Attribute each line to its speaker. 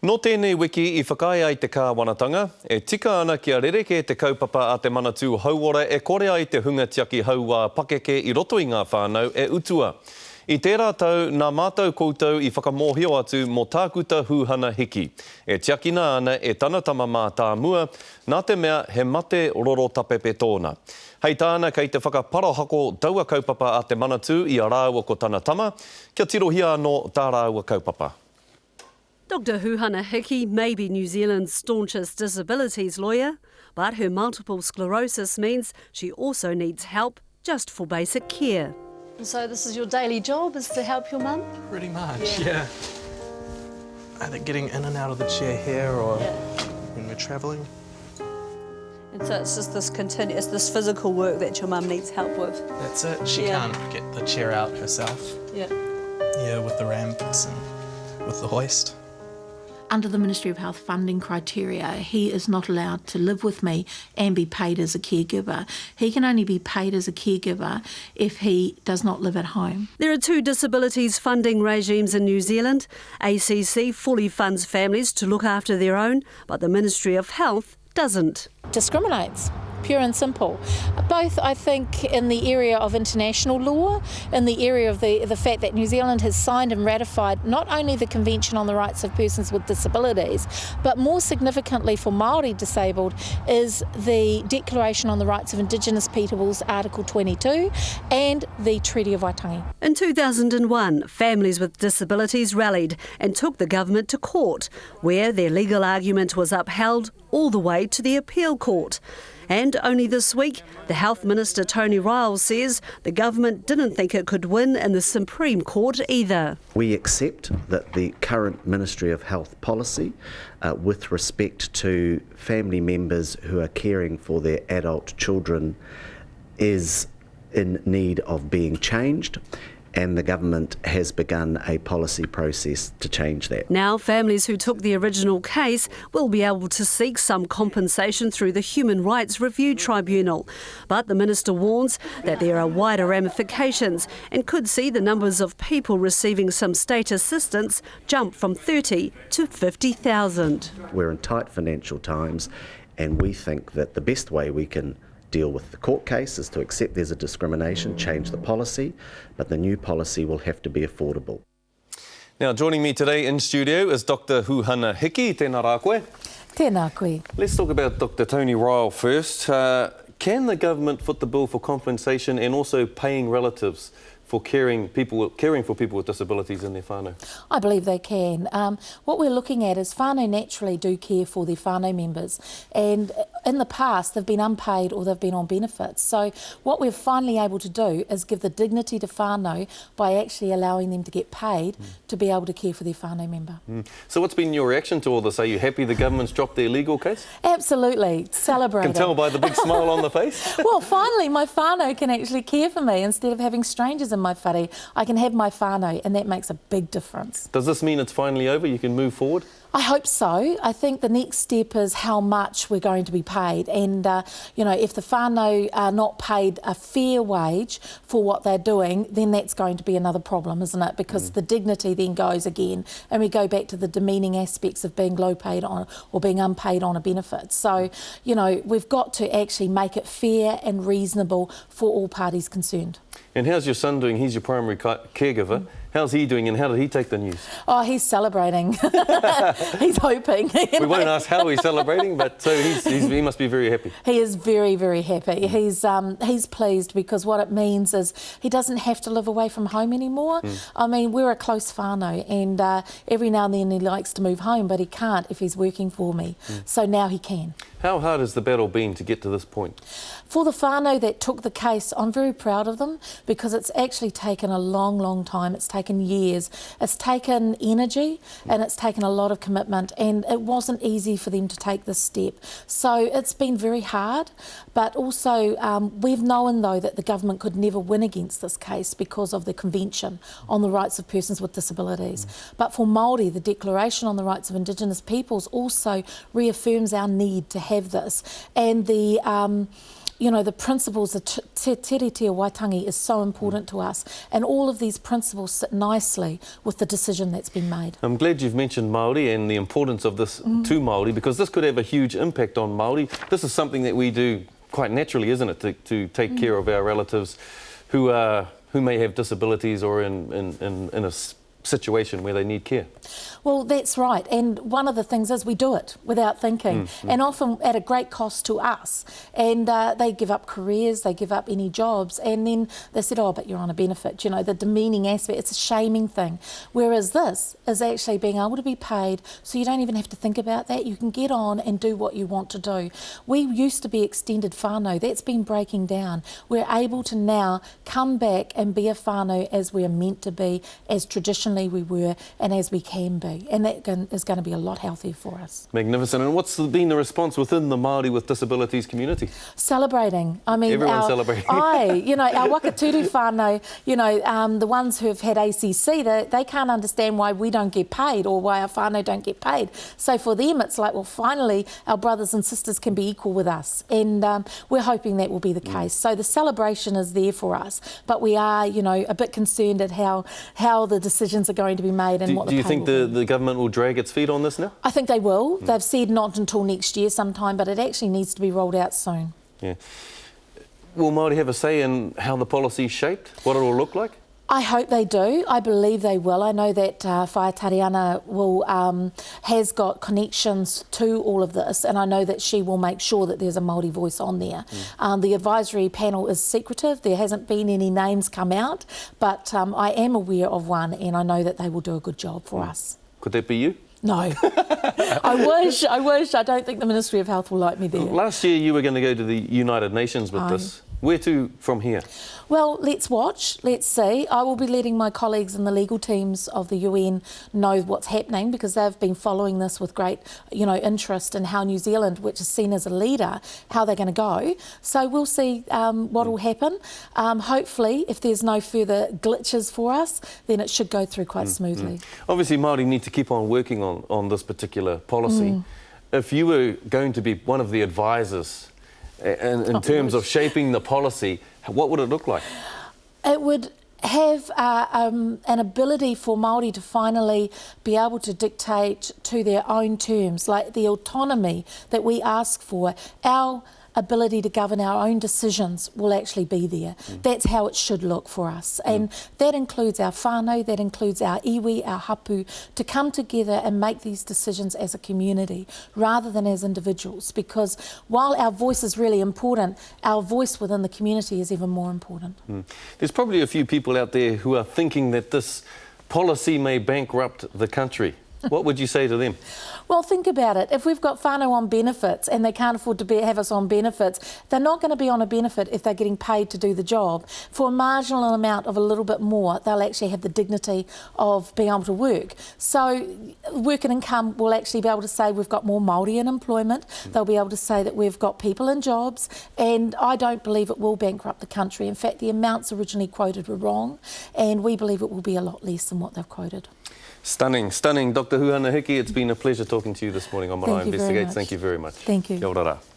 Speaker 1: No tēnei wiki I whakae ai te kāwanatanga, e tika ana kia rereke te kaupapa a te manatū hauora e kore ai te hunga tiaki hauā pakeke I roto I ngā whānau e utua. I tērā tau, nā mātou koutou I whakamohio atu mō tākuta hūhana hiki. E tiakina ana e tanatama mā tā mua, nā te mea he mate roro tapepe tōna. Hei tāna kei te whakaparahako taua kaupapa a te manatū I a rāua ko tanatama, kia tirohia anō tā rāua kaupapa.
Speaker 2: Dr. Huhana Hiki may be New Zealand's staunchest disabilities lawyer, but her multiple sclerosis means she also needs help just for basic care.
Speaker 3: So this is your daily job, is to help your mum?
Speaker 4: Pretty much, yeah. Either getting in and out of the chair here or when we're travelling.
Speaker 3: And so it's just this physical work that your mum needs help with.
Speaker 4: That's it. She can't get the chair out herself.
Speaker 3: Yeah.
Speaker 4: Yeah, with the ramps and with the hoist.
Speaker 5: Under the Ministry of Health funding criteria, he is not allowed to live with me and be paid as a caregiver. He can only be paid as a caregiver if he does not live at home.
Speaker 2: There are two disabilities funding regimes in New Zealand. ACC fully funds families to look after their own, but the Ministry of Health doesn't.
Speaker 6: Discriminates, pure and simple. Both, I think, in the area of international law, in the area of the fact that New Zealand has signed and ratified not only the Convention on the Rights of Persons with Disabilities, but more significantly for Māori disabled is the Declaration on the Rights of Indigenous Peoples, Article 22, and the Treaty of Waitangi.
Speaker 2: In 2001, families with disabilities rallied and took the government to court, where their legal argument was upheld all the way to the appeal court. And only this week, the Health Minister Tony Ryall says the government didn't think it could win in the Supreme Court either.
Speaker 7: We accept that the current Ministry of Health policy with respect to family members who are caring for their adult children is in need of being changed, and the government has begun a policy process to change that.
Speaker 2: Now, families who took the original case will be able to seek some compensation through the Human Rights Review Tribunal. But the Minister warns that there are wider ramifications and could see the numbers of people receiving some state assistance jump from 30 to 50,000.
Speaker 7: We're in tight financial times, and we think that the best way we can deal with the court case is to accept there's a discrimination, change the policy, but the new policy will have to be affordable.
Speaker 1: Now, joining me today in studio is Dr. Huhana Hiki. Tēnā rā koe.
Speaker 6: Tēnā koe.
Speaker 1: Let's talk about Dr. Tony Ryall first. Can the government foot the bill for compensation and also paying relatives for caring for people with disabilities in their whānau?
Speaker 6: I believe they can. What we're looking at is whānau naturally do care for their whānau members, and in the past they've been unpaid or they've been on benefits. So what we're finally able to do is give the dignity to whānau by actually allowing them to get paid to be able to care for their whānau member.
Speaker 1: So what's been your reaction to all this? Are you happy the government's dropped their legal case?
Speaker 6: Absolutely, celebrating.
Speaker 1: Can tell by the big smile on the face.
Speaker 6: Well, finally my whānau can actually care for me instead of having strangers in my whare. I can have my whānau, and that makes a big difference.
Speaker 1: Does this mean it's finally over? You can move forward?
Speaker 6: I hope so. I think the next step is how much we're going to be paid, and you know, if the whānau are not paid a fair wage for what they're doing, then that's going to be another problem, isn't it? Because the dignity then goes again, and we go back to the demeaning aspects of being low paid on or being unpaid on a benefit. So, you know, we've got to actually make it fair and reasonable for all parties concerned.
Speaker 1: And how's your son doing? He's your primary caregiver. How's he doing, and how did he take the news? Oh,
Speaker 6: he's celebrating. He's hoping.
Speaker 1: We won't ask how he's celebrating, but so he must be very happy.
Speaker 6: He is very, very happy. He's pleased because what it means is he doesn't have to live away from home anymore. I mean, we're a close whānau, and every now and then he likes to move home, but he can't if he's working for me. So now he can.
Speaker 1: How hard has the battle been to get to this point?
Speaker 6: For the whānau that took the case, I'm very proud of them because it's actually taken a long, long time. It's taken years. It's taken energy and it's taken a lot of commitment, and it wasn't easy for them to take this step. So it's been very hard, but also we've known though that the government could never win against this case because of the Convention on the Rights of Persons with Disabilities. But for Māori, the Declaration on the Rights of Indigenous Peoples also reaffirms our need to have this, and the you know, the principles of te tiriti o Waitangi is so important to us, and all of these principles sit nicely with the decision that's been made.
Speaker 1: I'm glad you've mentioned Māori and the importance of this to Māori, because this could have a huge impact on Māori. This is something that we do quite naturally, isn't it, to take care of our relatives who may have disabilities or in a situation where they need care.
Speaker 6: Well, that's right, and one of the things is we do it without thinking, and often at a great cost to us. And they give up careers, they give up any jobs, and then they said, oh, but you're on a benefit, you know, the demeaning aspect, it's a shaming thing. Whereas this is actually being able to be paid, so you don't even have to think about that, you can get on and do what you want to do. We used to be extended whānau, that's been breaking down. We're able to now come back and be a whānau as we're meant to be, as traditionally we were, and as we can be. And that is going to be a lot healthier for us.
Speaker 1: Magnificent. And what's been the response within the Māori with disabilities community?
Speaker 6: Celebrating. I mean,
Speaker 1: everyone's celebrating.
Speaker 6: You know, our Wakaturu whānau, you know, the ones who have had ACC, they can't understand why we don't get paid or why our whānau don't get paid. So for them, it's like, well, finally, our brothers and sisters can be equal with us. And we're hoping that will be the case. So the celebration is there for us, but we are, you know, a bit concerned at how the decisions are going to be made and what the pay will be.
Speaker 1: Do you think the government will drag its feet on this now?
Speaker 6: I think they will. They've said not until next year sometime, but it actually needs to be rolled out soon.
Speaker 1: Yeah. Will Māori have a say in how the policy is shaped? What it will look like?
Speaker 6: I hope they do. I believe they will. I know that Whaitariana has got connections to all of this, and I know that she will make sure that there's a Māori voice on there. The advisory panel is secretive. There hasn't been any names come out, but I am aware of one, and I know that they will do a good job for us.
Speaker 1: Could that be you?
Speaker 6: No. I wish. I don't think the Ministry of Health will like me there.
Speaker 1: Last year you were going to go to the United Nations with this. Where to from here?
Speaker 6: Well, let's watch, let's see. I will be letting my colleagues in the legal teams of the UN know what's happening, because they've been following this with great, you know, interest in how New Zealand, which is seen as a leader, how they're going to go. So we'll see what will happen. Hopefully, if there's no further glitches for us, then it should go through quite smoothly.
Speaker 1: Obviously, Māori need to keep on working on this particular policy. If you were going to be one of the advisors in terms of shaping the policy, what would it look like?
Speaker 6: It would have an ability for Māori to finally be able to dictate to their own terms, like the autonomy that we ask for. Our ability to govern our own decisions will actually be there. That's how it should look for us. And that includes our whānau, that includes our iwi, our hapu, to come together and make these decisions as a community rather than as individuals. Because while our voice is really important, our voice within the community is even more important.
Speaker 1: There's probably a few people out there who are thinking that this policy may bankrupt the country. What would you say to them?
Speaker 6: Well, think about it. If we've got whānau on benefits and they can't afford to have us on benefits, they're not going to be on a benefit if they're getting paid to do the job. For a marginal amount of a little bit more, they'll actually have the dignity of being able to work. So work and income will actually be able to say we've got more Māori in employment. They'll be able to say that we've got people in jobs, and I don't believe it will bankrupt the country. In fact, the amounts originally quoted were wrong, and we believe it will be a lot less than what they've quoted.
Speaker 1: Stunning, stunning. Dr. Huana Hiki, it's been a pleasure talking to you this morning on Marae Investigates. Thank you very much.
Speaker 6: Thank you.
Speaker 1: Kia ora rā.